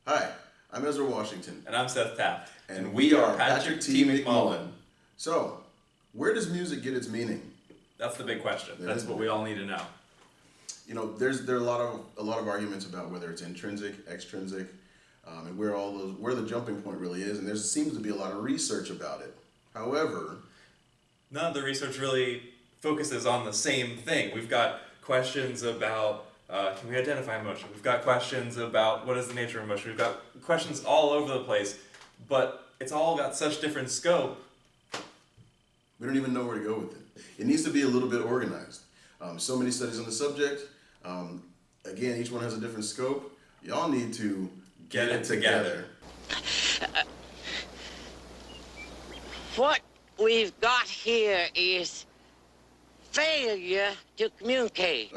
Hi, I'm Ezra Washington. And I'm Seth Taft. And we are Patrick T. McMullen. So, where does music get its meaning? That's the big question. That's what we all need to know. You know, there are a lot of arguments about whether it's intrinsic, extrinsic, and where the jumping point really is, and there seems to be a lot of research about it. However, none of the research really focuses on the same thing. We've got questions about can we identify emotion? We've got questions about what is the nature of emotion. We've got questions all over the place, but it's all got such different scope. We don't even know where to go with it. It needs to be a little bit organized. So many studies on the subject. Again, each one has a different scope. Y'all need to get it together. What we've got here is failure to communicate.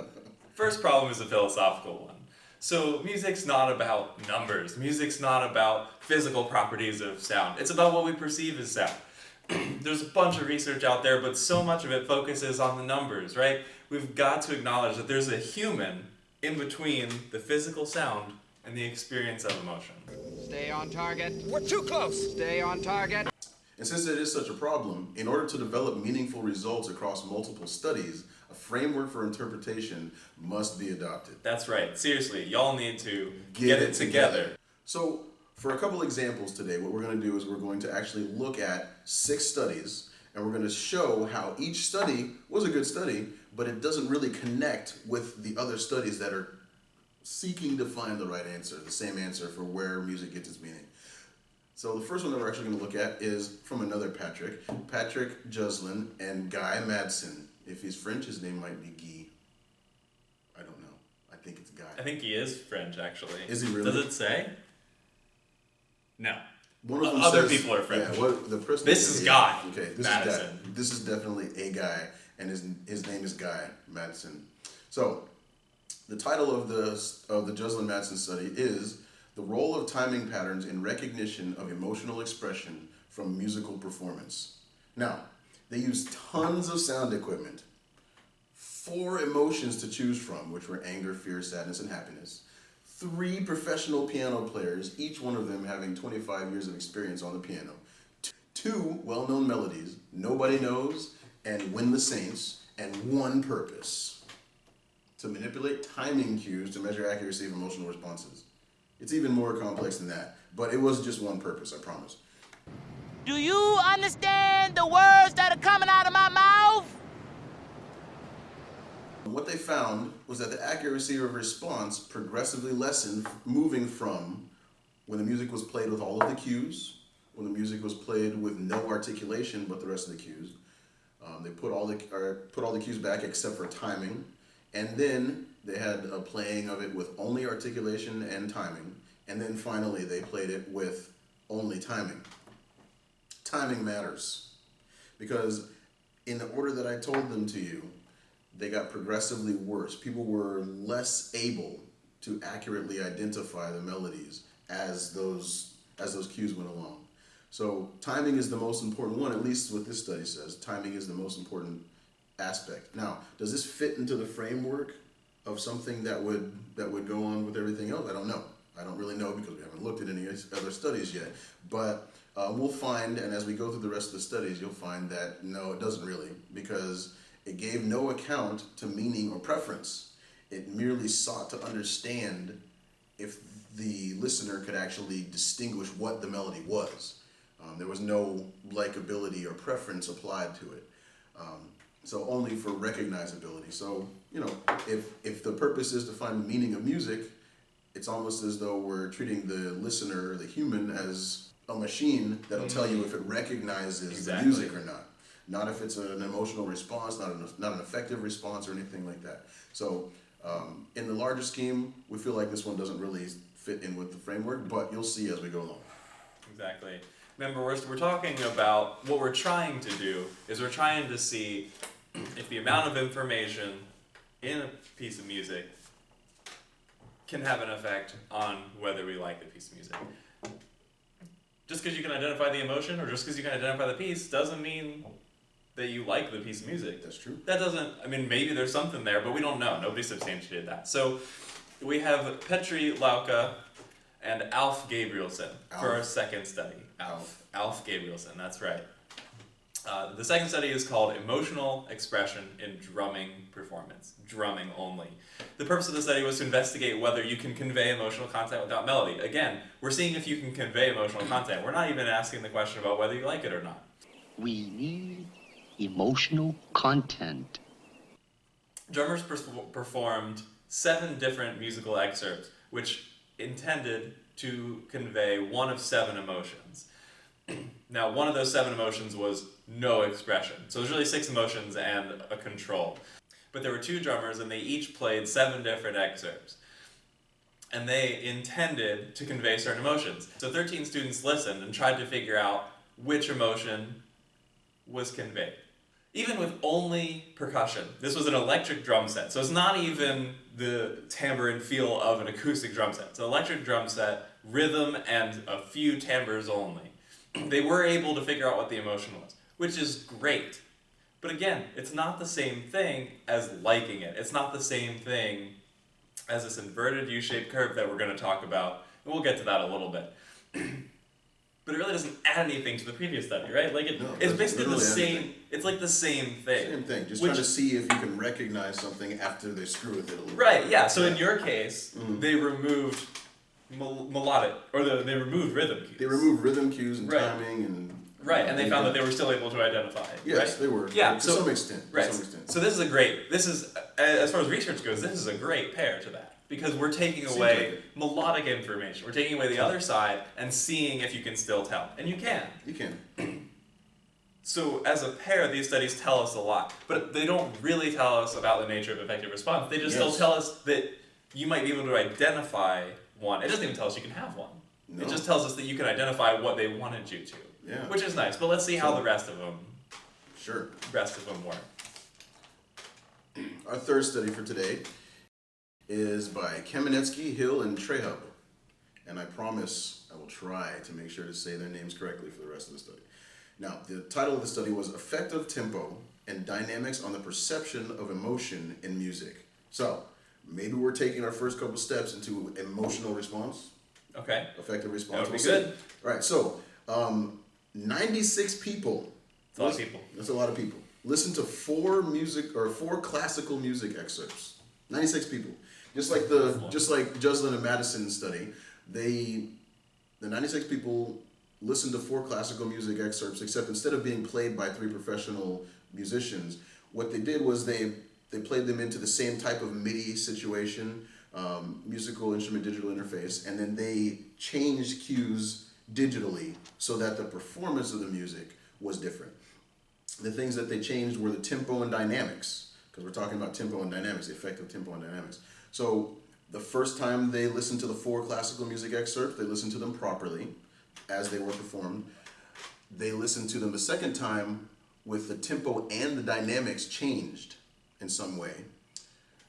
First problem is a philosophical one. So music's not about numbers. Music's not about physical properties of sound. It's about what we perceive as sound. There's a bunch of research out there, but so much of it focuses on the numbers, right? We've got to acknowledge that there's a human in between the physical sound and the experience of emotion. Stay on target. We're too close. Stay on target. And since it is such a problem, in order to develop meaningful results across multiple studies, a framework for interpretation must be adopted. That's right. Seriously, y'all need to get it together. So, for a couple examples today, what we're going to do is we're going to actually look at 6 studies, and we're going to show how each study was a good study, but it doesn't really connect with the other studies that are seeking to find the right answer, the same answer for where music gets its meaning. So the first one that we're actually going to look at is from another Patrick Juslin, and Guy Madison. If he's French, his name might be Guy. I don't know. I think it's Guy. I think he is French, actually. Is he really? Does it say? No. One of them Other says, people are French. Yeah, the Pressnitzer. This is Guy. Okay, Madison. This is definitely a guy, and his name is Guy Madison. So, the title of the Juslin-Madison study is "The Role of Timing Patterns in Recognition of Emotional Expression from Musical Performance." Now, they used tons of sound equipment, 4 emotions to choose from, which were anger, fear, sadness, and happiness. 3 professional piano players, each one of them having 25 years of experience on the piano. 2 well-known melodies, Nobody Knows and Win the Saints, and one purpose: to manipulate timing cues to measure accuracy of emotional responses. It's even more complex than that, but it was just one purpose, I promise. Do you understand the words that are coming out of my mouth? What they found was that the accuracy of response progressively lessened, moving from when the music was played with all of the cues, when the music was played with no articulation but the rest of the cues. They put all the cues back except for timing, and then they had a playing of it with only articulation and timing, and then finally they played it with only timing. Timing matters, because in the order that I told them to you, they got progressively worse. People were less able to accurately identify the melodies as those cues went along. So timing is the most important one, at least what this study says. Timing is the most important aspect. Now, does this fit into the framework of something that would go on with everything else? I don't know. I don't really know because we haven't looked at any other studies yet. But we'll find, and as we go through the rest of the studies, you'll find that no, it doesn't really, because it gave no account to meaning or preference. It merely sought to understand if the listener could actually distinguish what the melody was. There was no likability or preference applied to it. So only for recognizability. So, you know, if the purpose is to find the meaning of music, it's almost as though we're treating the listener, the human, as a machine that'll tell you if it recognizes the music or not. Not if it's an emotional response, not an affective response or anything like that. So in the larger scheme, we feel like this one doesn't really fit in with the framework, but you'll see as we go along. Exactly. Remember, we're talking about what we're trying to do is we're trying to see if the amount of information in a piece of music can have an effect on whether we like the piece of music. Just because you can identify the emotion or just because you can identify the piece doesn't mean that you like the piece of music. That's true. That doesn't, I mean, maybe there's something there, but we don't know. Nobody substantiated that. So we have Petri, Laukka, and Alf Gabrielsson for our Alf. second study. Alf Gabrielsson, that's right. The second study is called Emotional Expression in Drumming Performance. Drumming only. The purpose of the study was to investigate whether you can convey emotional content without melody. Again, we're seeing if you can convey emotional content. We're not even asking the question about whether you like it or not. We need emotional content. Drummers performed 7 different musical excerpts, which intended to convey one of 7 emotions. Now, one of those 7 emotions was no expression. So there's really 6 emotions and a control. But there were 2 drummers, and they each played 7 different excerpts. And they intended to convey certain emotions. So 13 students listened and tried to figure out which emotion was conveyed. Even with only percussion, this was an electric drum set. So it's not even the timbre and feel of an acoustic drum set. It's an electric drum set, rhythm, and a few timbres only. They were able to figure out what the emotion was, which is great. But again, it's not the same thing as liking it. It's not the same thing as this inverted U-shaped curve that we're going to talk about, and we'll get to that a little bit. But it really doesn't add anything to the previous study, right? Like it's basically the same. Anything. It's like the same thing. Same thing. Just trying to see if you can recognize something after they screw with it a little bit. Right. Yeah. So in your case, they removed melodic, or they removed rhythm cues. They removed rhythm cues and Right. timing and. Right, and they found that they were still able to identify it. Yes, right? they were. Yeah, to so, some extent. Right. To some extent. So this is as far as research goes, this is a great pair to that. Because we're taking away melodic information. We're taking away the other side and seeing if you can still tell. And you can. You can. So as a pair, these studies tell us a lot. But they don't really tell us about the nature of affective response. They just still tell us that you might be able to identify one. It doesn't even tell us you can have one. No. It just tells us that you can identify what they wanted you to. Yeah. Which is nice. But let's see how the rest of them work. Our third study for today is by Kamenetsy, Hill, and Trehub. And I promise I will try to make sure to say their names correctly for the rest of the study. Now, the title of the study was Affective Tempo and Dynamics on the Perception of Emotion in Music. So, maybe we're taking our first couple steps into emotional response. Okay. Affective response. That would be good. All right, so 96 people. That's a lot of people. That's a lot of people. Listen to 4 classical music excerpts. 96 people. Just like Juslin and Madison study, the 96 people listened to 4 classical music excerpts, except instead of being played by 3 professional musicians, what they did was they played them into the same type of MIDI situation, musical instrument digital interface, and then they changed cues digitally so that the performance of the music was different. The things that they changed were the tempo and dynamics, because we're talking about tempo and dynamics, the effect of tempo and dynamics. So the first time they listened to the 4 classical music excerpts, they listened to them properly as they were performed. They listened to them the second time with the tempo and the dynamics changed in some way.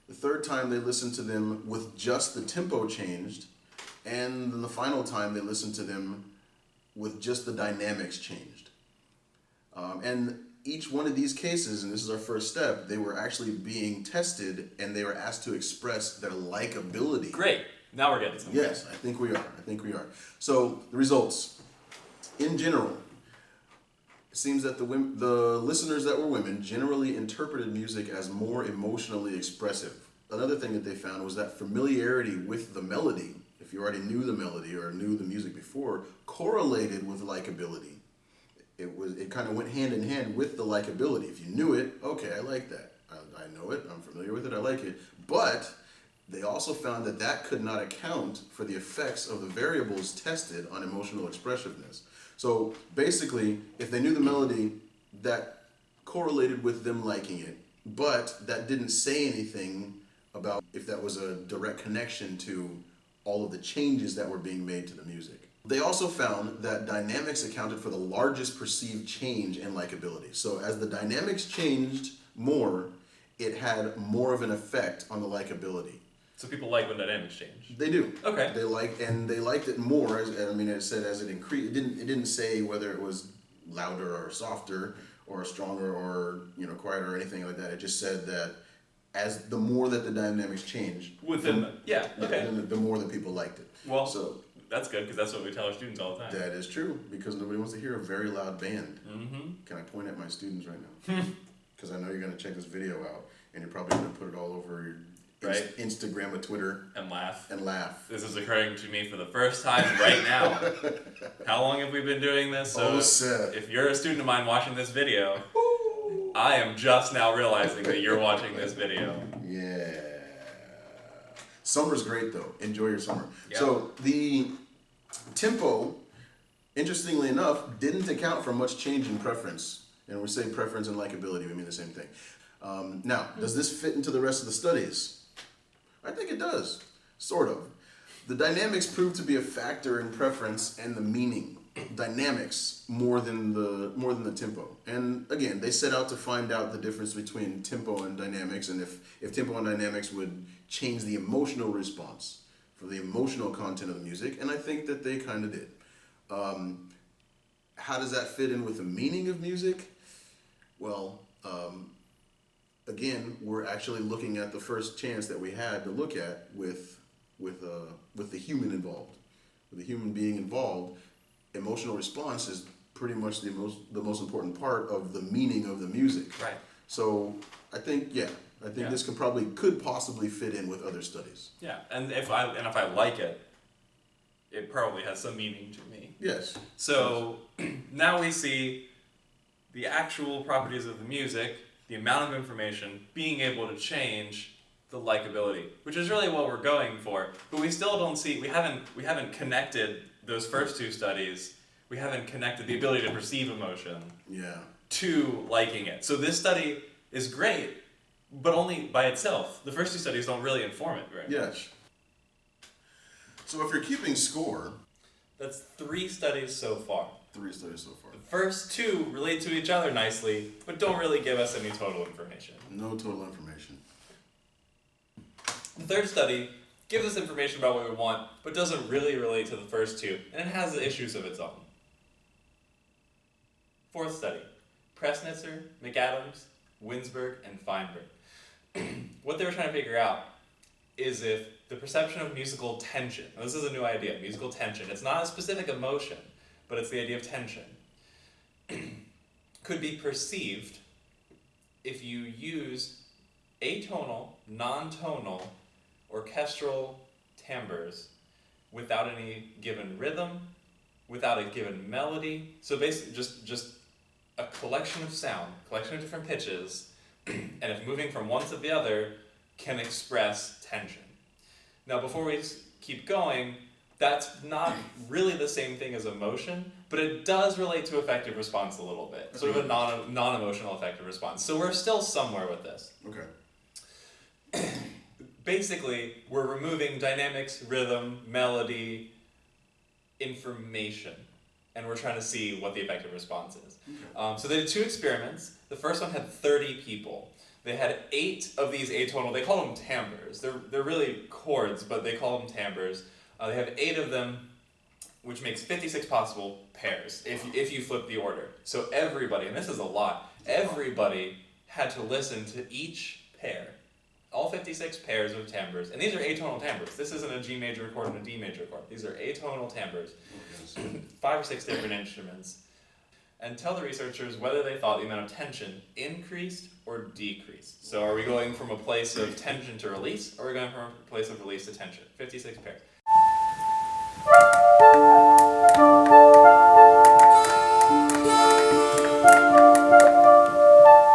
The third time they listened to them with just the tempo changed, and then the final time they listened to them with just the dynamics changed. And each one of these cases, and this is our first step, they were actually being tested and they were asked to express their likability. Great. Now we're getting somewhere. Yes, I think we are. So the results. In general, it seems that the listeners that were women generally interpreted music as more emotionally expressive. Another thing that they found was that familiarity with the melody, if you already knew the melody or knew the music before, correlated with likability. It kind of went hand in hand with the likability. If you knew it, okay, I like that. I know it, I'm familiar with it, I like it. But they also found that could not account for the effects of the variables tested on emotional expressiveness. So basically, if they knew the melody, that correlated with them liking it, but that didn't say anything about if that was a direct connection to all of the changes that were being made to the music. They also found that dynamics accounted for the largest perceived change in likability. So as the dynamics changed more, it had more of an effect on the likability. So people like when dynamics change. They do. Okay. They liked it more. It said as it increased. It didn't say whether it was louder or softer or stronger or quieter or anything like that. It just said that as the more that the dynamics changed, The more the more that people liked it. Well, so that's good because that's what we tell our students all the time. That is true, because nobody wants to hear a very loud band. Mm-hmm. Can I point at my students right now? Because I know you're going to check this video out, and you're probably going to put it all over your Instagram or Twitter. And laugh. And laugh. This is occurring to me for the first time right now. How long have we been doing this? So Seth. if you're a student of mine watching this video, I am just now realizing that you're watching this video. Yeah. Summer's great, though. Enjoy your summer. Yep. So the tempo, interestingly enough, didn't account for much change in preference. And we say preference and likability, we mean the same thing. Now, does this fit into the rest of the studies? I think it does, sort of. The dynamics proved to be a factor in preference and the meaning. Dynamics more than the tempo. And again, they set out to find out the difference between tempo and dynamics, and if tempo and dynamics would change the emotional response for the emotional content of the music, and I think that they kind of did. How does that fit in with the meaning of music? Well, again, we're actually looking at the first chance that we had to look at with the human involved. With the human being involved, emotional response is pretty much the most important part of the meaning of the music. Right. So I think this could possibly fit in with other studies. Yeah, and if I like it, it probably has some meaning to me. Yes. So now we see the actual properties of the music, the amount of information, being able to change the likability, which is really what we're going for. But we still don't see, we haven't connected those first two studies, we haven't connected the ability to perceive emotion to liking it. So this study is great, but only by itself. The first two studies don't really inform it very much. So if you're keeping score... That's 3 studies so far. 3 studies so far. The first 2 relate to each other nicely, but don't really give us any total information. No total information. The third study gives us information about what we want, but doesn't really relate to the first 2, and it has issues of its own. Fourth study, Pressnitzer, McAdams, Winsberg, and Fineberg. What they were trying to figure out is if the perception of musical tension, now this is a new idea, musical tension, it's not a specific emotion, but it's the idea of tension, could be perceived if you use atonal, non-tonal, orchestral timbres without any given rhythm, without a given melody. So basically just a collection of sound, collection of different pitches, and if moving from one to the other can express tension. Now before we keep going, that's not really the same thing as emotion, but it does relate to affective response a little bit. Sort of a non-emotional affective response. So we're still somewhere with this. Okay. Basically, we're removing dynamics, rhythm, melody, information, and we're trying to see what the affective response is. Okay. So they did 2 experiments. The first one had 30 people. They had 8 of these atonal, they call them timbres. They're really chords, but they call them timbres. They have 8 of them, which makes 56 possible pairs if you flip the order. So everybody, and this is a lot, everybody had to listen to each pair. All 56 pairs of timbres, and these are atonal timbres. This isn't a G major chord and a D major chord. These are atonal timbres, 5 or 6 different instruments, and tell the researchers whether they thought the amount of tension increased or decreased. So are we going from a place of tension to release, or are we going from a place of release to tension? 56 pairs.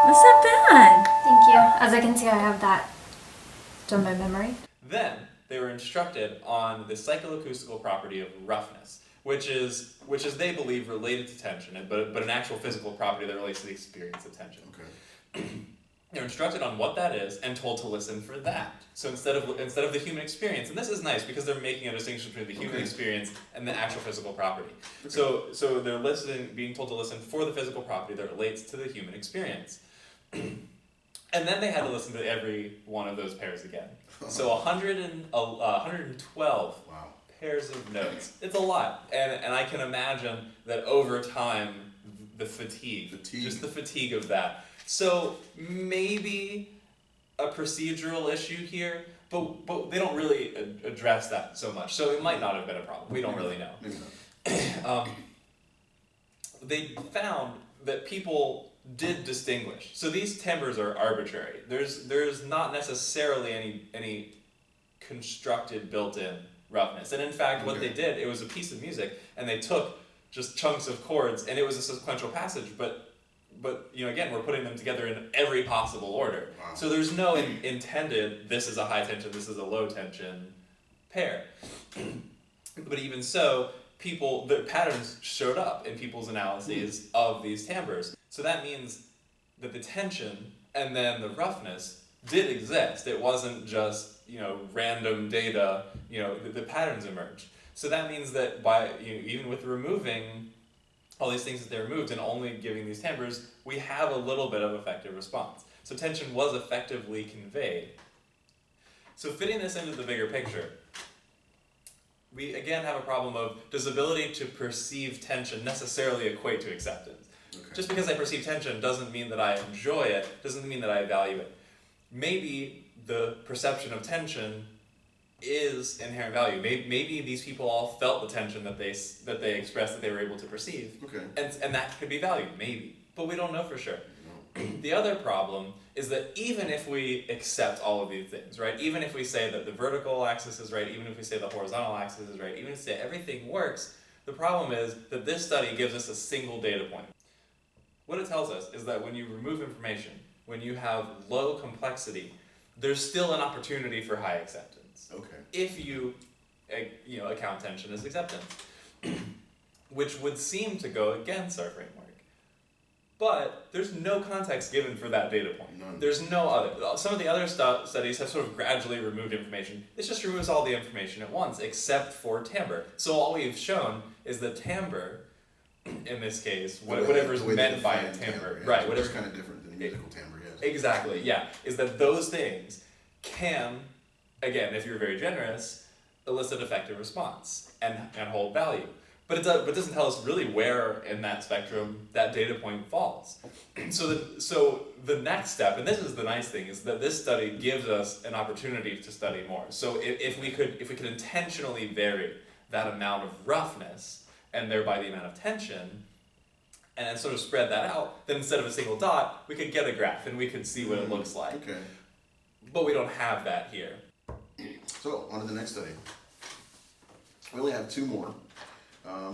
That's not bad. Thank you. As I can see, I have that done by memory. Then they were instructed on the psychoacoustical property of roughness, which is they believe related to tension, but an actual physical property that relates to the experience of tension. Okay. They're instructed on what that is and told to listen for that. So instead of the human experience, and this is nice because they're making a distinction between the human experience and the actual physical property. Okay. So they're being told to listen for the physical property that relates to the human experience. And then they had to listen to every one of those pairs again. So 112 pairs of notes. It's a lot. And I can imagine that over time, the fatigue, just the fatigue of that. So maybe a procedural issue here, but they don't really address that so much. So it might not have been a problem. We don't really know. Maybe not. They found that people did distinguish. So these timbres are arbitrary. There's not necessarily any constructed built-in roughness. And in fact, what they did, it was a piece of music, and they took just chunks of chords, and it was a sequential passage, but again, we're putting them together in every possible order. Wow. So there's no intended, this is a high tension, this is a low tension pair. But even so, the patterns showed up in people's analyses of these timbres. So that means that the tension and then the roughness did exist. It wasn't just, random data, the patterns emerged. So that means that even with removing all these things that they removed and only giving these timbres, we have a little bit of effective response. So tension was effectively conveyed. So fitting this into the bigger picture, we again have a problem of, does ability to perceive tension necessarily equate to acceptance? Okay. Just because I perceive tension doesn't mean that I enjoy it, doesn't mean that I value it. Maybe the perception of tension is inherent value. Maybe these people all felt the tension that they expressed, that they were able to perceive, Okay. and that could be valued, maybe, but we don't know for sure. No. The other problem is that even if we accept all of these things, right, even if we say that the vertical axis is right, even if we say the horizontal axis is right, even if we say everything works, the problem is that this study gives us a single data point. What it tells us is that when you remove information, when you have low complexity, there's still an opportunity for high acceptance. Okay. If you account tension as acceptance, which would seem to go against our framework. But there's no context given for that data point. None. There's no other. Some of the other studies have sort of gradually removed information. This just removes all the information at once, except for timbre. So all we've shown is that timbre, in this case, whatever is meant by a timbre, yeah, right? Whatever's kind of different than musical timbre, yes. Exactly, yeah. Is that those things can, again, if you're very generous, elicit effective response and hold value. But it doesn't tell us really where in that spectrum that data point falls. So the next step, and this is the nice thing, is that this study gives us an opportunity to study more. So if we could intentionally vary that amount of roughness and thereby the amount of tension, and then sort of spread that out, then instead of a single dot, we could get a graph and we could see what it looks like. Okay. But we don't have that here. So, on to the next study. We only have two more.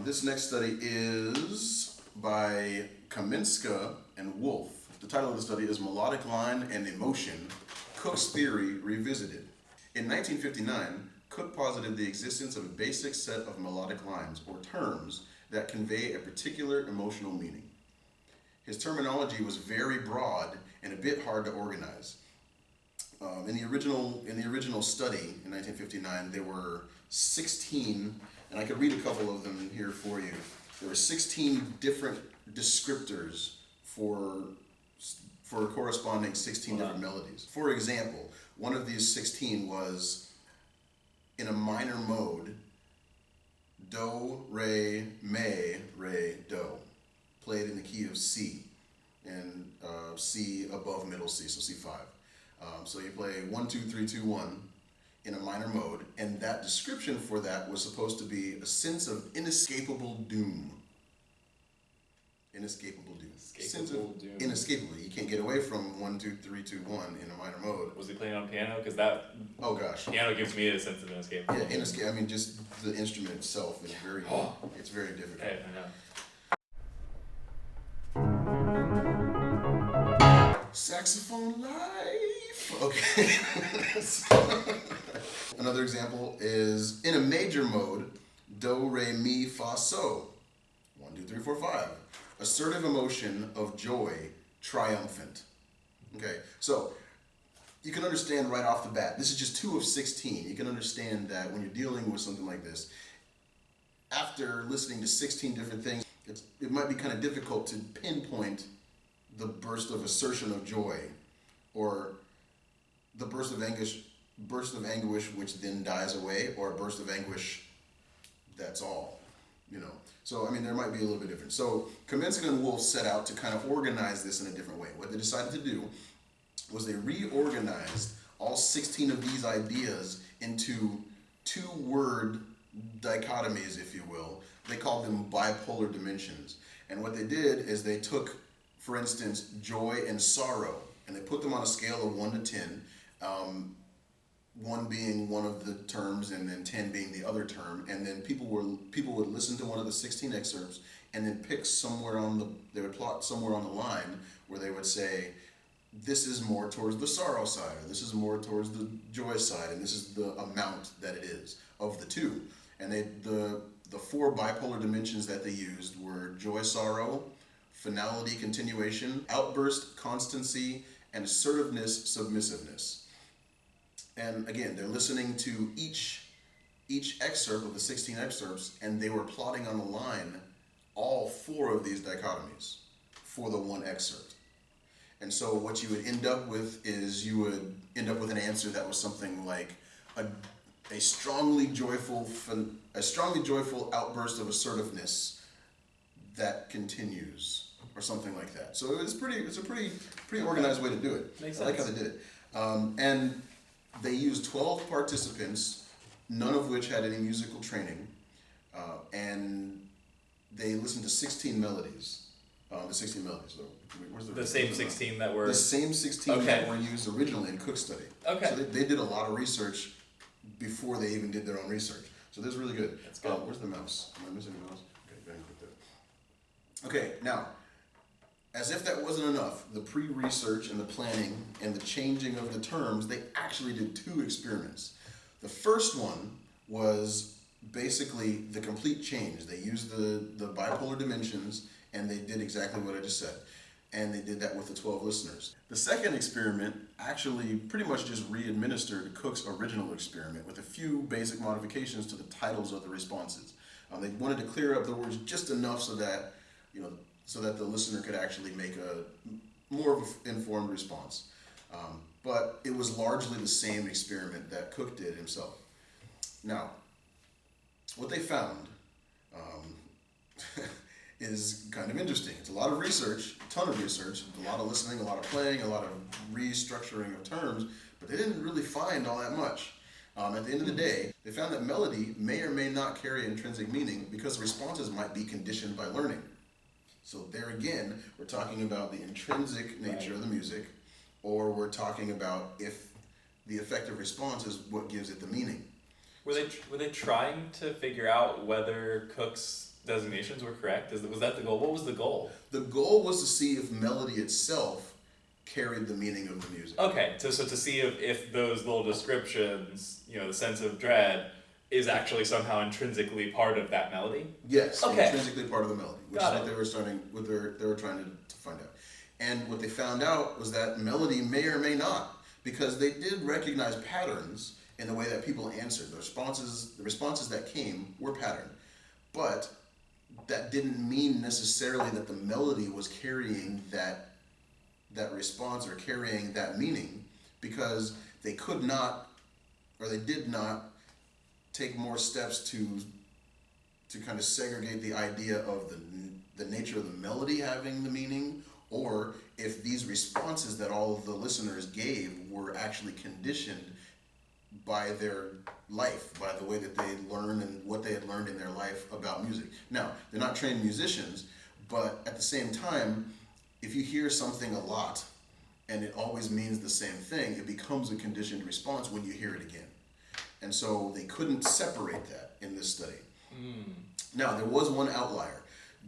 This next study is by Kiminska and Woolf. The title of the study is Melodic Line and Emotion, Cook's Theory Revisited. In 1959, Cook posited the existence of a basic set of melodic lines, or terms, that convey a particular emotional meaning. His terminology was very broad and a bit hard to organize. In the original study in 1959, there were 16, and I could read a couple of them here for you. There were 16 different descriptors for corresponding 16 different melodies. For example, one of these 16 was in a minor mode, do, re, mi, re, do, played in the key of C, and C above middle C, so C5. So you play 1, 2, 3, 2, 1 in a minor mode, and that description for that was supposed to be a sense of inescapable doom. Inescapable doom. Sense of Doom. inescapably. You can't get away from 1, 2, 3, 2, 1 in a minor mode. Was he playing on piano? Because that Oh gosh. piano gives me a sense of inescapable. Yeah, I mean, just the instrument itself is very, it's very difficult. Okay, I know. Saxophone life. Okay. Another example is in a major mode, do, re, mi, fa, so. 1, 2, 3, 4, 5. Assertive emotion of joy, triumphant. Okay, so you can understand right off the bat, this is just 2 of 16. You can understand that when you're dealing with something like this, after listening to 16 different things, it might be kind of difficult to pinpoint the burst of assertion of joy, or the burst of anguish which then dies away, or a burst of anguish that's all, So, I mean, there might be a little bit different. So, Kiminska and Woolf set out to kind of organize this in a different way. What they decided to do was they reorganized all 16 of these ideas into 2-word dichotomies, if you will. They called them bipolar dimensions. And what they did is they took, for instance, joy and sorrow, and they put them on a scale of 1 to 10, 1 being one of the terms and then 10 being the other term, and then people would listen to one of the 16 excerpts and then pick they would plot somewhere on the line where they would say, this is more towards the sorrow side, or this is more towards the joy side, and this is the amount that it is of the two. And the 4 bipolar dimensions that they used were joy, sorrow, finality, continuation, outburst, constancy, and assertiveness, submissiveness. And again, they're listening to each excerpt of the 16 excerpts, and they were plotting on the line all 4 of these dichotomies for the one excerpt. And so what you would end up with is you would end up with an answer that was something like a strongly joyful outburst of assertiveness that continues, or something like that. So it's a pretty organized way to do it. Makes I like how sense. they did it. And they used 12 participants, none of which had any musical training, and they listened to 16 melodies. The 16 melodies, though. Where's The same 16 that were... The same 16 Okay. that were used originally in Cook's study. Okay. So they did a lot of research before they even did their own research. So this is really good. That's good. Where's the mouse? Am I missing the mouse? Okay, go ahead and click that. Okay, now, as if that wasn't enough, the pre-research and the planning and the changing of the terms, they actually did 2 experiments. The first one was basically the complete change. They used the bipolar dimensions, and they did exactly what I just said. And they did that with the 12 listeners. The second experiment actually pretty much just re-administered Cook's original experiment with a few basic modifications to the titles of the responses. They wanted to clear up the words just enough so that the listener could actually make a more of an informed response. But it was largely the same experiment that Cook did himself. Now, what they found is kind of interesting. It's a lot of research, a ton of research, a lot of listening, a lot of playing, a lot of restructuring of terms, but they didn't really find all that much. At the end of the day, they found that melody may or may not carry intrinsic meaning because responses might be conditioned by learning. So there again, we're talking about the intrinsic nature of the music, or we're talking about if the affective response is what gives it the meaning. Were they trying to figure out whether Cook's designations were correct? Was that the goal? What was the goal? The goal was to see if melody itself carried the meaning of the music. Okay, so to see if those little descriptions, the sense of dread, is actually somehow intrinsically part of that melody? Yes, Okay. intrinsically part of the melody, which Got is it. what they were trying to find out. And what they found out was that melody may or may not, because they did recognize patterns in the way that people answered. The responses that came were patterned, but that didn't mean necessarily that the melody was carrying that response or carrying that meaning, because they could not, or they did not, take more steps to kind of segregate the idea of the nature of the melody having the meaning, or if these responses that all of the listeners gave were actually conditioned by their life, by the way that they learned and what they had learned in their life about music. Now, they're not trained musicians, but at the same time, if you hear something a lot and it always means the same thing, it becomes a conditioned response when you hear it again. And so they couldn't separate that in this study. Now, there was one outlier.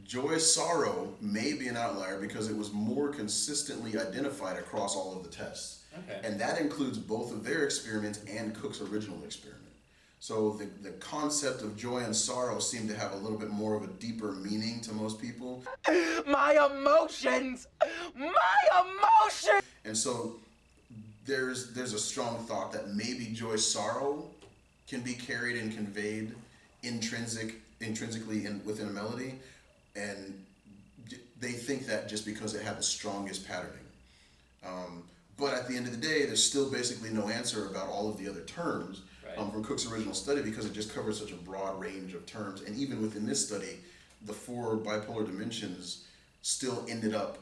Joy, sorrow may be an outlier because it was more consistently identified across all of the tests. Okay. And that includes both of their experiments and Cook's original experiment. So the concept of joy and sorrow seemed to have a little bit more of a deeper meaning to most people. My emotions! My emotions! And so there's a strong thought that maybe joy, sorrow can be carried and conveyed intrinsically within a melody. And they think that just because it had the strongest patterning. But at the end of the day, there's still basically no answer about all of the other terms from Cook's original study, because it just covers such a broad range of terms. And even within this study, the 4 bipolar dimensions still ended up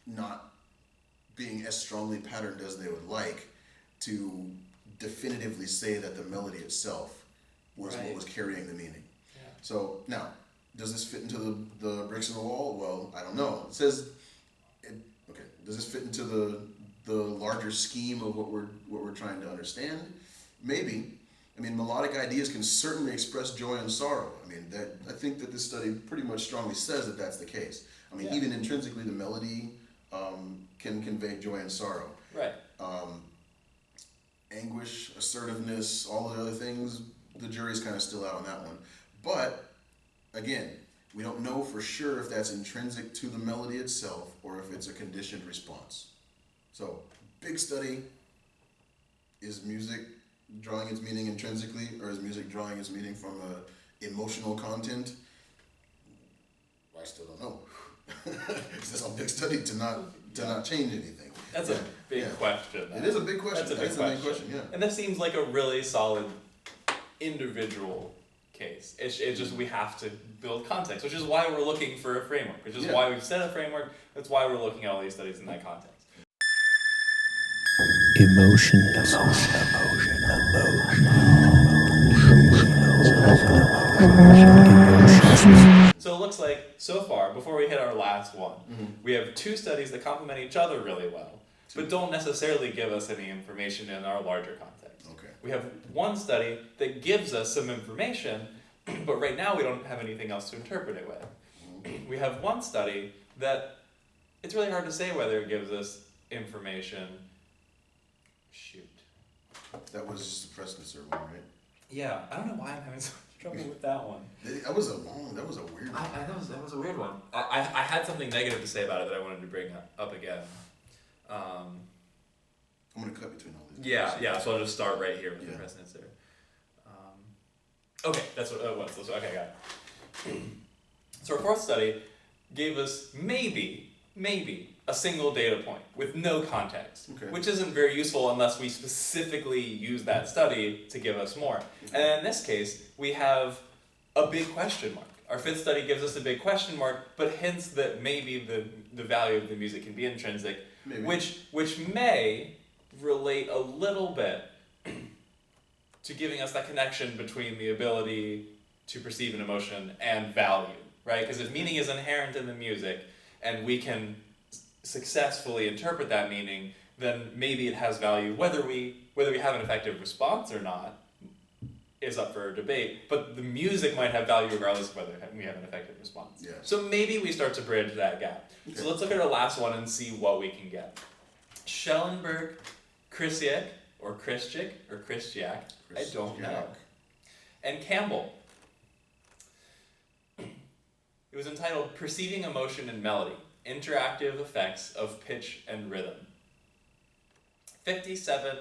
not being as strongly patterned as they would like to definitively say that the melody itself was what was carrying the meaning. Yeah. So now, does this fit into the bricks in the wall? Well, I don't know. It says, okay, does this fit into the larger scheme of what we're trying to understand? Maybe. I mean, melodic ideas can certainly express joy and sorrow. I mean, I think that this study pretty much strongly says that that's the case. I mean, even intrinsically, the melody can convey joy and sorrow. Right. Anguish, assertiveness, all the other things, the jury's kind of still out on that one. But, again, we don't know for sure if that's intrinsic to the melody itself or if it's a conditioned response. So, big study. Is music drawing its meaning intrinsically, or is music drawing its meaning from emotional content? I still don't know. It's just a big study to not change anything. That's a big question. It is a big question. That's a big question. Yeah. And this seems like a really solid individual case. It's just we have to build context, which is why we're looking for a framework, which is why we've set a framework. That's why we're looking at all these studies in that context. So it looks like, so far, before we hit our last one, we have two studies that complement each other really well, but don't necessarily give us any information in our larger context. Okay. We have one study that gives us some information, but right now we don't have anything else to interpret it with. We have one study that it's really hard to say whether it gives us information. Shoot. That was just the Pressnitzer one, right? Yeah, I don't know why I'm having so much trouble with that one. That was a weird one. That was a weird one. I had something negative to say about it that I wanted to bring up again. I'm going to cut between all these. Yeah, so I'll just start right here with the Pressnitzer. Okay, that's what it was. Okay, got it. So our fourth study gave us maybe a single data point with no context, which isn't very useful unless we specifically use that study to give us more. And in this case, we have a big question mark. Our fifth study gives us a big question mark, but hints that maybe the value of the music can be intrinsic, which may relate a little bit to giving us that connection between the ability to perceive an emotion and value, right? Because if meaning is inherent in the music, and we can successfully interpret that meaning, then maybe it has value. Whether we have an effective response or not is up for debate, but the music might have value regardless of whether we have an effective response. Yes. So maybe we start to bridge that gap. Okay. So let's look at our last one and see what we can get. Schellenberg, Krysciak, or Krysciak, I don't know. And Campbell. It was entitled Perceiving Emotion and Melody, Interactive Effects of Pitch and Rhythm. 57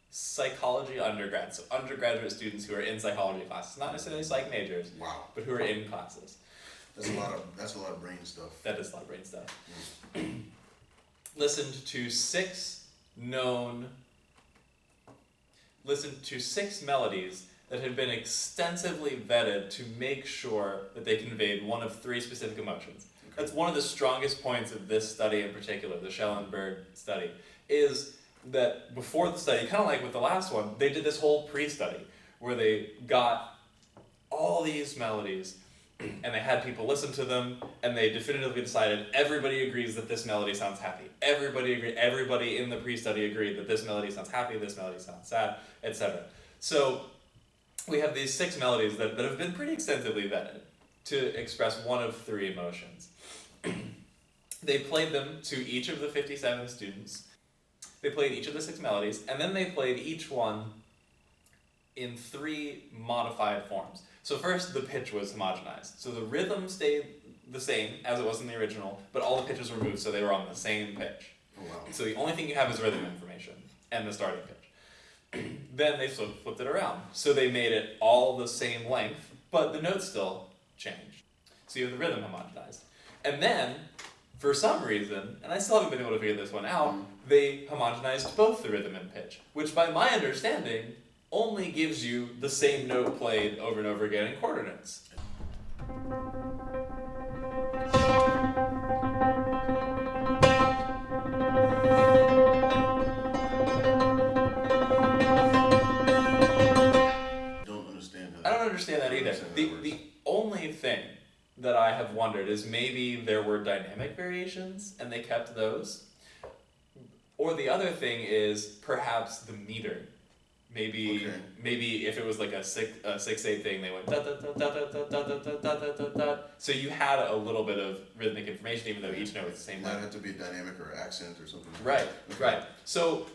psychology undergrads, so undergraduate students who are in psychology classes, not necessarily psych majors, but who are in classes. That's a lot of brain stuff. That is a lot of brain stuff. Listened to six melodies that had been extensively vetted to make sure that they conveyed one of three specific emotions. Okay. That's one of the strongest points of this study in particular, the Schellenberg study, is that before the study, kind of like with the last one, they did this whole pre-study where they got all these melodies and they had people listen to them and they definitively decided everybody agrees that this melody sounds happy. Everybody in the pre-study agreed that this melody sounds happy, this melody sounds sad, etc. So we have these six melodies that have been pretty extensively vetted to express one of three emotions. They played them to each of the 57 students. They played each of the six melodies, and then they played each one in three modified forms. So first, the pitch was homogenized. So the rhythm stayed the same as it was in the original, but all the pitches were moved so they were on the same pitch. Oh, wow. So the only thing you have is rhythm information and the starting pitch. Then they flipped it around. So they made it all the same length, but the notes still changed. So you have the rhythm homogenized. And then, for some reason, and I still haven't been able to figure this one out, they homogenized both the rhythm and pitch, which by my understanding only gives you the same note played over and over again in quarter notes. understand how that The works. only thing that I have wondered is maybe there were dynamic variations and they kept those. Or the other thing is perhaps the meter. Maybe if it was like a 6/8 thing, they went da da da da da da da da da da da da. So you had a little bit of rhythmic information, even though each note was the same. That had to be dynamic or accent or something. Right, Okay. right. So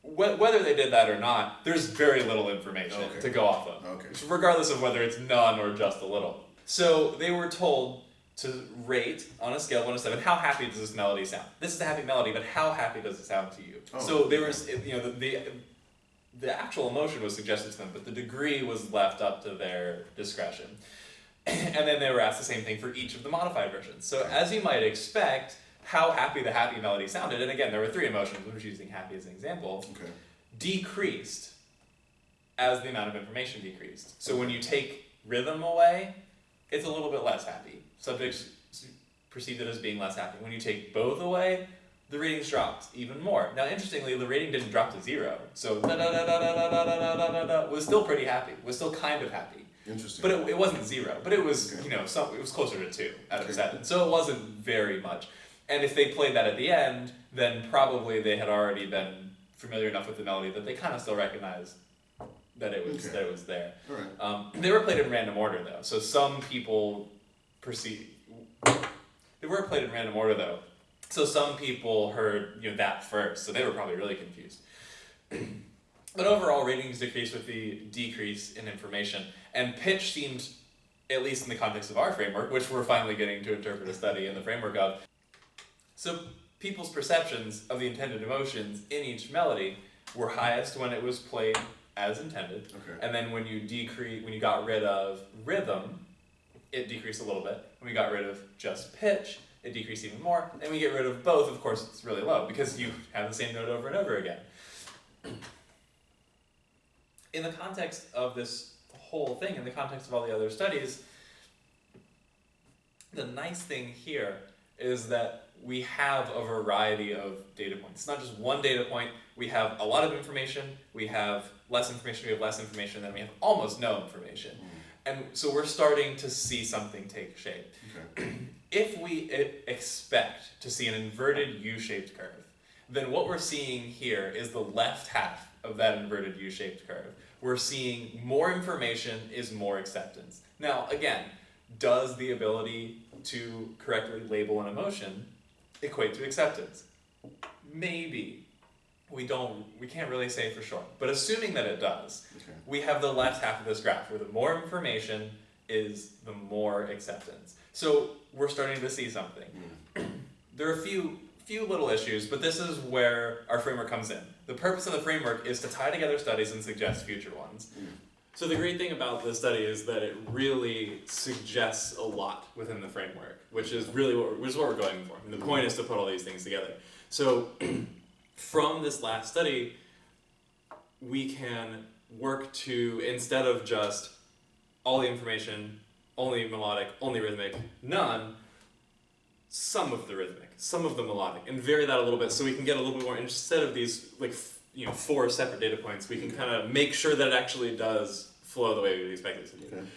whether they did that or not, there's very little information to go off of. Okay. Regardless of whether it's none or just a little. So they were told to rate on a scale of 1 to 7, how happy does this melody sound? This is a happy melody, but how happy does it sound to you? Oh, So there was, the actual emotion was suggested to them, but the degree was left up to their discretion. And then they were asked the same thing for each of the modified versions. So as you might expect, how happy the happy melody sounded, and again, there were 3 emotions, I'm just using happy as an example, decreased as the amount of information decreased. So when you take rhythm away, it's a little bit less happy. Subjects perceived it as being less happy. When you take both away, the ratings dropped even more. Now, interestingly, the rating didn't drop to 0. So was still pretty happy. Was still kind of happy. Interesting. But it wasn't 0. But it was it was closer to 2 out of 7. So it wasn't very much. And if they played that at the end, then probably they had already been familiar enough with the melody that they kind of still recognized that it was there. All right. They were played in random order though, so some people they were played in random order though, so some people heard that first, so they were probably really confused. But overall, ratings decreased with the decrease in information, and pitch seemed, at least in the context of our framework, which we're finally getting to interpret a study in the framework of. So people's perceptions of the intended emotions in each melody were highest when it was played as intended, and then when you got rid of rhythm, it decreased a little bit. When we got rid of just pitch, it decreased even more. And we get rid of both, of course, it's really low because you have the same note over and over again. In the context of this whole thing, in the context of all the other studies, the nice thing here is that we have a variety of data points. It's not just one data point. We have a lot of information, we have less information, then we have almost no information. And so we're starting to see something take shape. If we expect to see an inverted U-shaped curve, then what we're seeing here is the left half of that inverted U-shaped curve. We're seeing more information is more acceptance. Now, again, does the ability to correctly label an emotion equate to acceptance? Maybe. We can't really say for sure. But assuming that it does, we have the left half of this graph where the more information is the more acceptance. So we're starting to see something. There are a few little issues, but this is where our framework comes in. The purpose of the framework is to tie together studies and suggest future ones. So the great thing about this study is that it really suggests a lot within the framework, which is really what we're going for. And the point is to put all these things together. So from this last study, we can work to, instead of just all the information, only melodic, only rhythmic, none, some of the rhythmic, some of the melodic, and vary that a little bit so we can get a little bit more, instead of these 4 separate data points, we can kind of make sure that it actually does flow the way we expect it to do.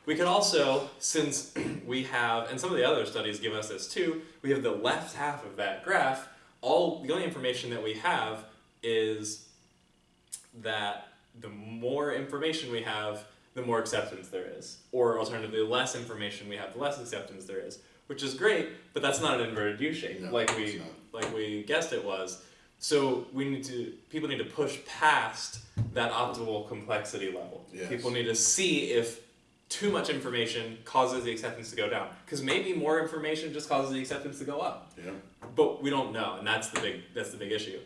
We could also, since we have, and some of the other studies give us this too, we have the left half of that graph, the only information that we have is that the more information we have, the more acceptance there is. Or alternatively, the less information we have, the less acceptance there is. Which is great, but that's not an inverted U shape, like we guessed it was. So people need to push past that optimal complexity level. People need to see if too much information causes the acceptance to go down. Because maybe more information just causes the acceptance to go up. But we don't know, and that's the big issue.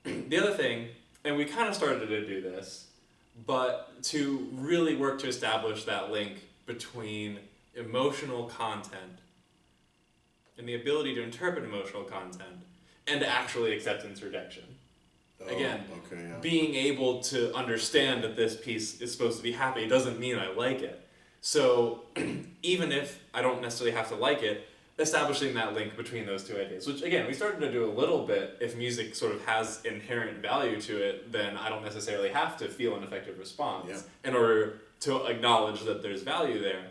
The other thing, and we kind of started to do this, but to really work to establish that link between emotional content and the ability to interpret emotional content and actually acceptance rejection. Again, being able to understand that this piece is supposed to be happy doesn't mean I like it. So even if I don't necessarily have to like it, establishing that link between those two ideas, which again, we started to do a little bit. If music sort of has inherent value to it, then I don't necessarily have to feel an affective response in order to acknowledge that there's value there.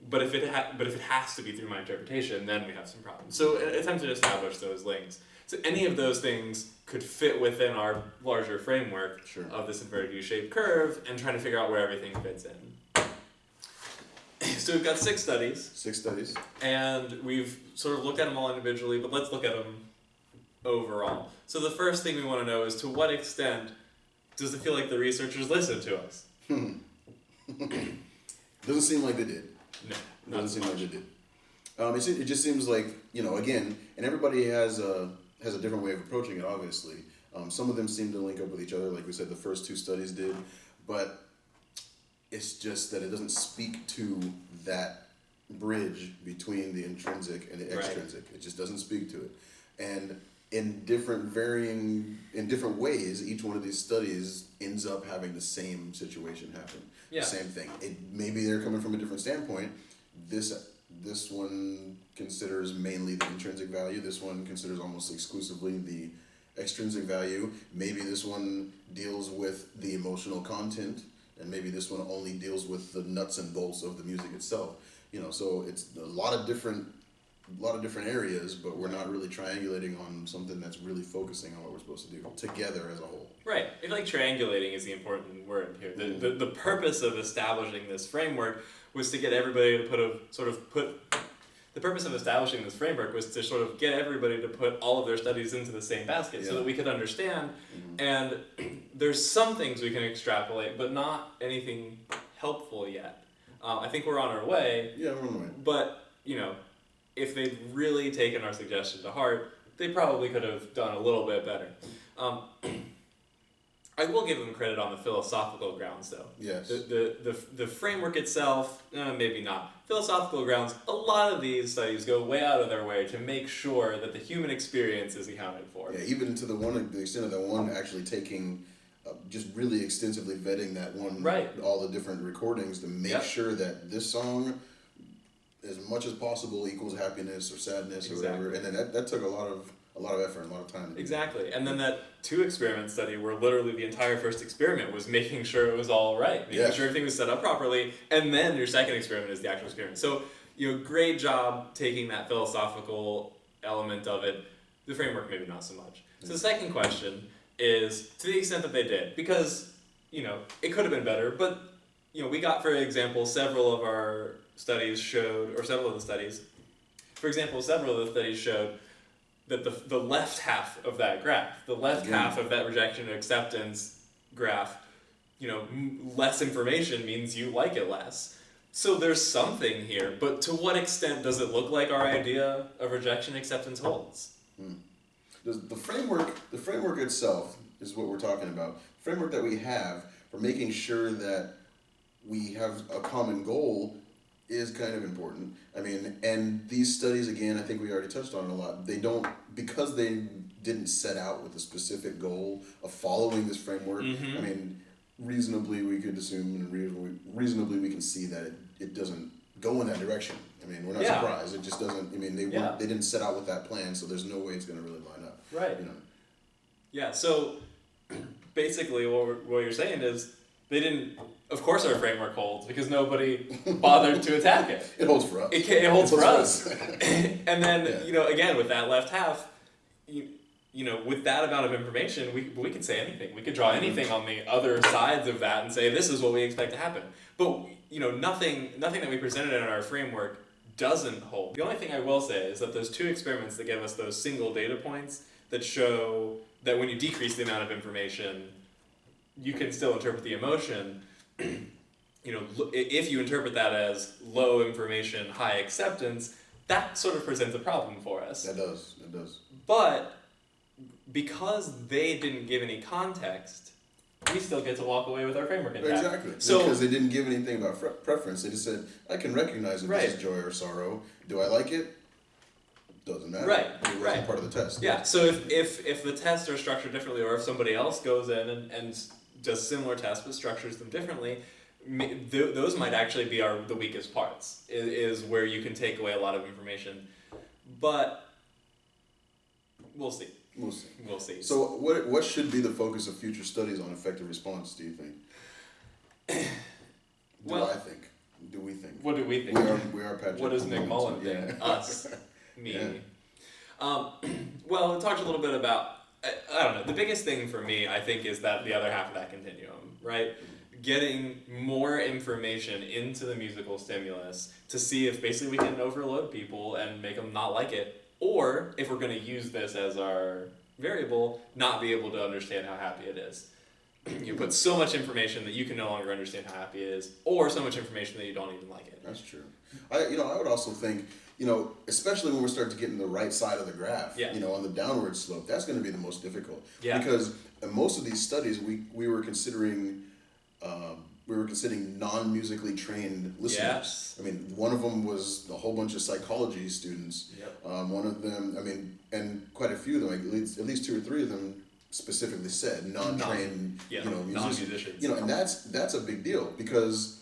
But if it has to be through my interpretation, then we have some problems. So attempt to establish those links. So any of those things could fit within our larger framework of this inverted U-shaped curve and trying to figure out where everything fits in. So we've got 6 studies. 6 studies. And we've sort of looked at them all individually, but let's look at them overall. So the first thing we want to know is, to what extent does it feel like the researchers listened to us? Doesn't seem like they did. No, doesn't seem like they did. It just seems like, again, and everybody has a different way of approaching it, obviously. Some of them seem to link up with each other, like we said, the first 2 studies did, but it's just that it doesn't speak to that bridge between the intrinsic and the extrinsic. It just doesn't speak to it. And in different ways, each one of these studies ends up having the same situation happen. The same thing. Maybe they're coming from a different standpoint. This one considers mainly the intrinsic value. This one considers almost exclusively the extrinsic value. Maybe this one deals with the emotional content, and maybe this one only deals with the nuts and bolts of the music itself. So it's a lot of different areas, but we're not really triangulating on something that's really focusing on what we're supposed to do together as a whole. Right. I feel like triangulating is the important word here. The purpose of establishing this framework was to get everybody to the purpose of establishing this framework was to sort of get everybody to put all of their studies into the same basket so that we could understand. And there's some things we can extrapolate, but not anything helpful yet. I think we're on our way. Yeah, we're on our way. But, if they'd really taken our suggestion to heart, they probably could have done a little bit better. I will give them credit on the philosophical grounds, though. Yes. The framework itself, maybe not. Philosophical grounds, a lot of these studies go way out of their way to make sure that the human experience is accounted for. Yeah, even to the extent of the one actually taking, just really extensively vetting that one, all the different recordings to make sure that this song, as much as possible, equals happiness or sadness or whatever. And then that took a lot of effort and a lot of time. Exactly. And then that 2 experiment study where literally the entire first experiment was making sure it was all right, making sure everything was set up properly, and then your second experiment is the actual experiment. So, great job taking that philosophical element of it. The framework, maybe not so much. So the second question is, to the extent that they did, because, it could have been better, but, we got, for example, several of the studies showed that the left half of that graph, the left half of that rejection and acceptance graph, less information means you like it less. So there's something here, but to what extent does it look like our idea of rejection and acceptance holds? The framework itself is what we're talking about. The framework that we have for making sure that we have a common goal is kind of important. And these studies, again, I think we already touched on it a lot. Because they didn't set out with a specific goal of following this framework, reasonably we could assume and reasonably we can see that it doesn't go in that direction. We're not surprised. It just doesn't, they didn't set out with that plan, so there's no way it's going to really line up. Right. Yeah, so basically what you're saying is they didn't. Of course our framework holds, because nobody bothered to attack it. It holds for us. It holds for us. And then, again, with that left half, with that amount of information, we could say anything. We could draw anything on the other sides of that and say, this is what we expect to happen. But, nothing that we presented in our framework doesn't hold. The only thing I will say is that those 2 experiments that give us those single data points that show that when you decrease the amount of information, you can still interpret the emotion. If you interpret that as low information, high acceptance, that sort of presents a problem for us. That does. But because they didn't give any context, we still get to walk away with our framework intact. Exactly. Because they didn't give anything about preference. They just said, I can recognize if this is joy or sorrow. Do I like it? Doesn't matter. Right. It wasn't part of the test. Yeah. So if the tests are structured differently, or if somebody else goes in and does similar tests but structures them differently, those might actually be the weakest parts, is where you can take away a lot of information. but we'll see. We'll see. We'll see. So what should be the focus of future studies on affective response, do you think? Well, I think. Do we think? What do we think? We are Patrick. What does McMullen think? Us. Me. Yeah. Well, it talked a little bit about, I don't know, the biggest thing for me, I think, is that the other half of that continuum, right? Getting more information into the musical stimulus to see if basically we can overload people and make them not like it, or if we're going to use this as our variable, not be able to understand how happy it is. You put so much information that you can no longer understand how happy it is, or so much information that you don't even like it. That's true. I would also think, especially when we start to get in the right side of the graph, on the downward slope, that's going to be the most difficult. Yeah. Because in most of these studies, we were considering non-musically trained listeners. Yes. I mean, one of them was a whole bunch of psychology students. Yep. One of them, and quite a few of them, at least 2 or 3 of them specifically said non-trained, non-musicians. And that's a big deal because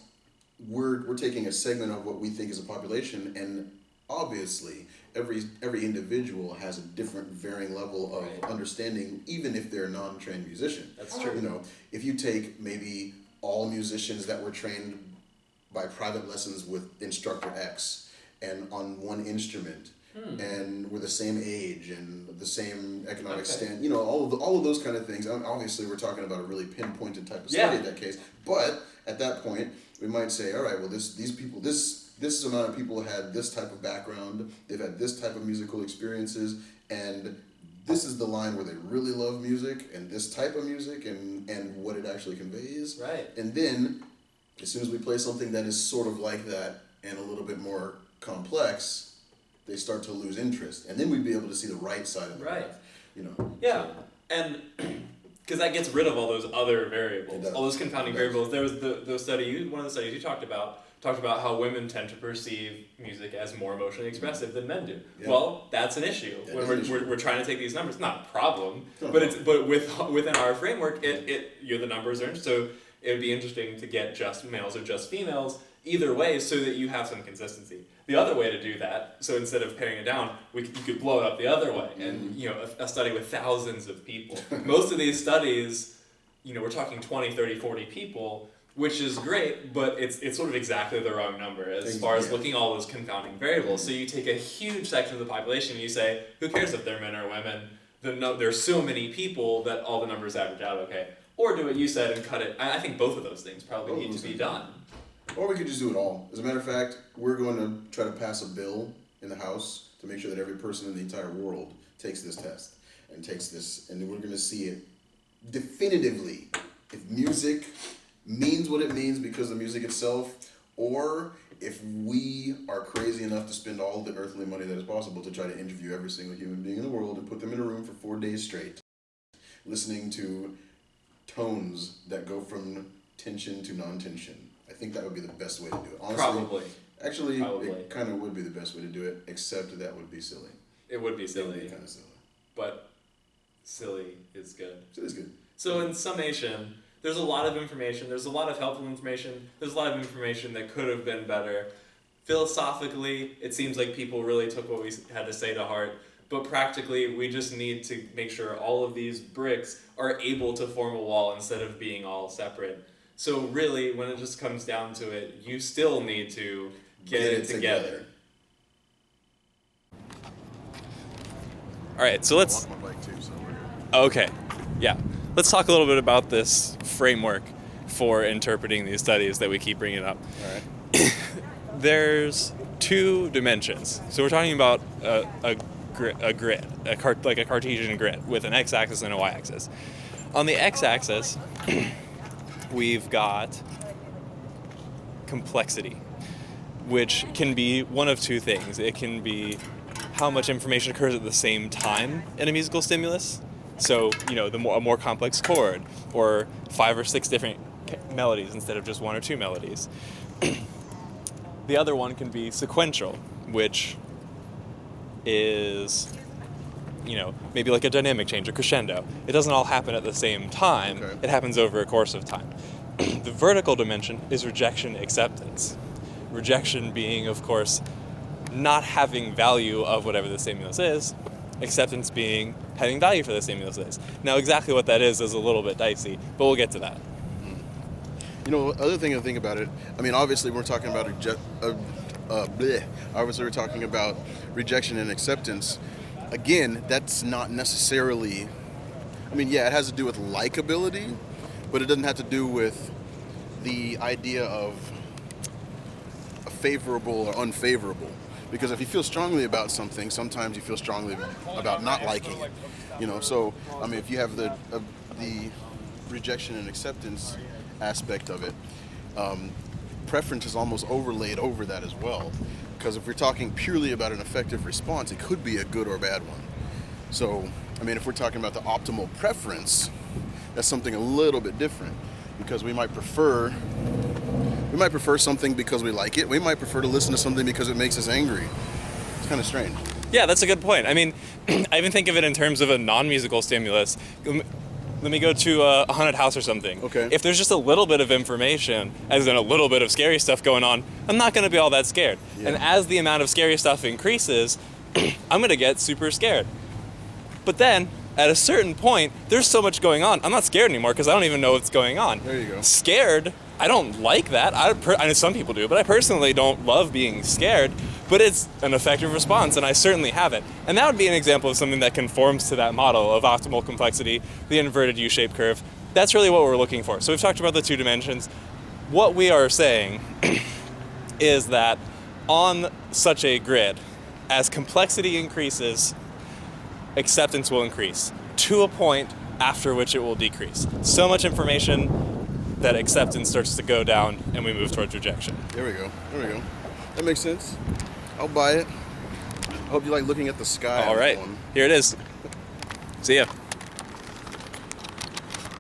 we're taking a segment of what we think is a population, and obviously every individual has a different varying level of understanding, even if they're a non-trained musician. That's true. If you take maybe all musicians that were trained by private lessons with instructor X and on one instrument, and we're the same age and the same economic stand, all of those kind of things. Obviously, we're talking about a really pinpointed type of study in that case. But at that point, we might say, all right, well, these people, this amount of people had this type of background, they've had this type of musical experiences, and this is the line where they really love music and this type of music and what it actually conveys. Right. And then, as soon as we play something that is sort of like that and a little bit more complex, they start to lose interest, and then we'd be able to see the right side of the graph. Yeah, and because that gets rid of all those other variables, all those confounding variables. There was one of the studies you talked about how women tend to perceive music as more emotionally expressive than men do. Yeah. Well, that's an issue when we're trying to take these numbers. Not a problem, but within our framework, the numbers are so it would be interesting to get just males or just females. Either way, so that you have some consistency. The other way to do that, so instead of paring it down, you could blow it up the other way. And a study with thousands of people. Most of these studies, we're talking 20, 30, 40 people, which is great, but it's sort of exactly the wrong number as far as looking at all those confounding variables. So you take a huge section of the population and you say, who cares if they're men or women? There's so many people that all the numbers average out okay. Or do what you said and cut it. I think both of those things probably need to be done. Or we could just do it all. As a matter of fact, we're going to try to pass a bill in the House to make sure that every person in the entire world takes this test and we're going to see it definitively. If music means what it means because of music itself, or if we are crazy enough to spend all the earthly money that is possible to try to interview every single human being in the world and put them in a room for 4 days straight, listening to tones that go from tension to non-tension. I think that would be the best way to do it. Honestly, Probably. It kind of would be the best way to do it, except that would be silly. It would be silly. It would be kind of silly. But silly is good. Silly is good. So in summation, there's a lot of information. There's a lot of helpful information. There's a lot of information that could have been better. Philosophically, it seems like people really took what we had to say to heart. But practically, we just need to make sure all of these bricks are able to form a wall instead of being all separate. So really, when it just comes down to it, you still need to get it together. All right, so let's... Okay, yeah. Let's talk a little bit about this framework for interpreting these studies that we keep bringing up. All right. There's 2 dimensions. So we're talking about a grid, like a Cartesian grid with an x-axis and a y-axis. On the x-axis, we've got complexity, which can be one of 2 things. It can be how much information occurs at the same time in a musical stimulus. So, a more complex chord, or 5 or 6 different melodies instead of just 1 or 2 melodies. The other one can be sequential, which is, maybe like a dynamic change or crescendo. It doesn't all happen at the same time. Okay. It happens over a course of time. The vertical dimension is rejection acceptance. Rejection being, of course, not having value of whatever the stimulus is, acceptance being having value for the stimulus is. Now, exactly what that is a little bit dicey, but we'll get to that. You know, other thing to think about it, I mean, obviously we're talking about obviously we're talking about rejection and acceptance. Again, that's not necessarily, I mean, yeah, it has to do with likability, but it doesn't have to do with the idea of a favorable or unfavorable. Because if you feel strongly about something, sometimes you feel strongly about not liking it. You know, so, I mean, if you have the rejection and acceptance aspect of it, preference is almost overlaid over that as well. Because if we're talking purely about an affective response, it could be a good or bad one. So, I mean, if we're talking about the optimal preference, that's something a little bit different. Because we might prefer something because we like it. We might prefer to listen to something because it makes us angry. It's kind of strange. Yeah, that's a good point. I mean, I even think of it in terms of a non-musical stimulus. Let me go to a haunted house or something. Okay. If there's just a little bit of information, as in a little bit of scary stuff going on, I'm not going to be all that scared. Yeah. And as the amount of scary stuff increases, I'm going to get super scared. But then, at a certain point, there's so much going on. I'm not scared anymore because I don't even know what's going on. There you go. Scared, I don't like that. I know some people do, but I personally don't love being scared. But it's an effective response, and I certainly have it. And that would be an example of something that conforms to that model of optimal complexity, the inverted U-shaped curve. That's really what we're looking for. So we've talked about the two dimensions. What we are saying is that on such a grid, as complexity increases, acceptance will increase to a point after which it will decrease. So much information that acceptance starts to go down and we move towards rejection. There we go. That makes sense. I'll buy it. I hope you like looking at the sky. All right, here it is. See ya.